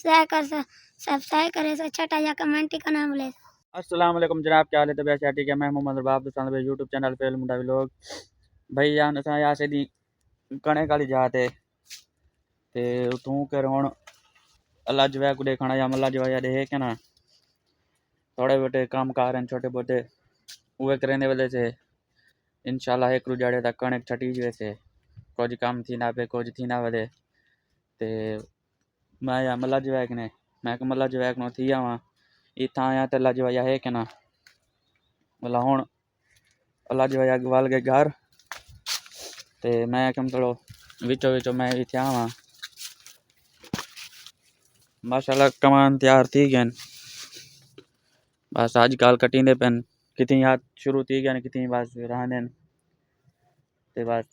Subscribe करे सो छठा या कमेंट का नाम ले। अस्सलाम वालेकुम जनाब, क्या हाल है? तबीयत ठीक है? मैं मोहम्मद रबाब दोस्तों भाई यूट्यूब चैनल पे मुंडा व्लॉग भाई यान असां यहाँ से दी कणे काली जाते ते तू कर हुन अल्लाह जवा को देखना या अल्लाह जवा या देख के ना थोड़े बोटे काम कार हैं छोटे बोटे उहे करने वाले से इंशाल्लाह एक रुजाड़े तक कणक छटी वैसे कुछ काम थी ना पे कुछ थी ना वधे ते मैं या मल्ला जवैक ने मैं मल्ला जवैक नो थी आवा इतना आया ते अल्लाह जवा है के ना मतलब हुन अल्लाह जवा गवाल के घर ते मैं कम थोड़ो विचो विचो मैं भी थिया वा माशाल्लाह कमान तैयार थी गए बस आजकल कटींदे पेन कितनी याद शुरू थी गए कितनी बस रहने ते बस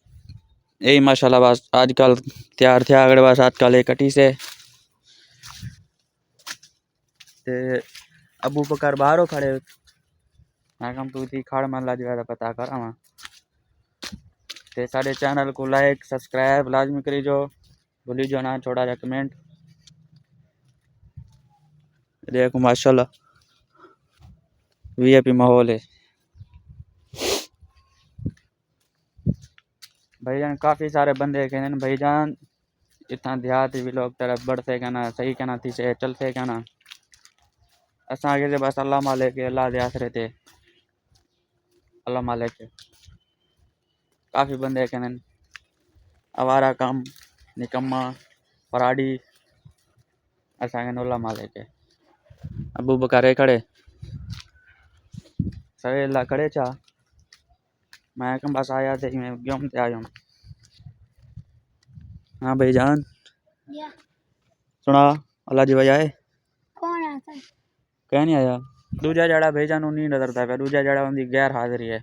यही माशाल्लाह बस आजकल तैयार थे अगले बस आजकल एक कटी से ते अबू बकर बाहरों खड़े मैं कम तू थी खड़ मन ला जो पता करावा ते सारे चैनल को लाइक सब्सक्राइब लाजमी करी जो भूली जो ना छोड़ा जा कमेंट देखो माशाल्लाह वीआईपी माहौल है भाईजान काफ़ी सारे बंदे कहते हैं भाईजान इतना देहाती भी लोग तरफ बढ़ते कहना सही कहना थी से चलते कहना असा आगे से बस अल्लाह मालिक के अल्लाह दे आसरे थे अल्लाह मालिक के काफ़ी बंदे कहते हैं आवारा काम निकम्मा पराड़ी असा के अल्लाह मालिक के अबू बकर खड़े सवे अल्लाह खड़े चा मैं कम बस आया थे मैं गम ते आया हाँ भाईजान सुना अल्लाह जी भाई आए कौन आता है? कह नहीं आया दूजा जड़ा भाईजान नहीं नजरता पे दूजा जड़ा उनकी गैर हाजिरी है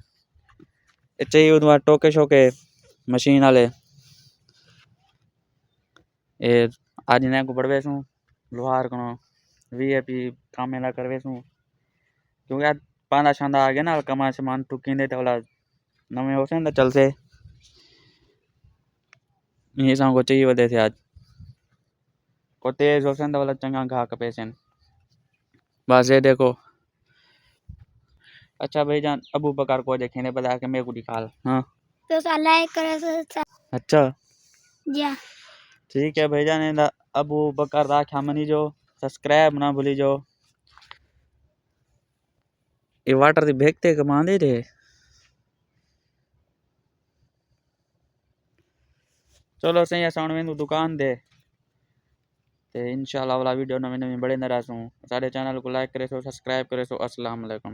चाहिए उदमा टोके शोके मशीन वाले ए आज ने को पड़वे सू लोहार कनो वीआईपी काम ला करवे सू क्योंकि आज पांदा शांदा आ गया ना कमा सामान टुकींदे तो वाला नवे होसे ना चलते ये सांग को चाहिए वदे थे आज को तेज होसे तो वाला चंगा घा कपेसन बस ये देखो अच्छा भाईजान अबू बकर को देखे ने बता के मेरे को दिखाल हाँ तो लाइक करे सो अच्छा या ठीक है भाईजान अबू बकर राखा मनी जो सब्सक्राइब ना भूली जो ये वाटर दी भेगते कमांदे थे चलो सही असां वेंदू दुकान दे ते इंशाल्लाह वाला वीडियो नवी नवी बड़े न रासूं सारे चैनल को लाइक करे सो सब्सक्राइब करे सो अस्सलाम वालेकुम।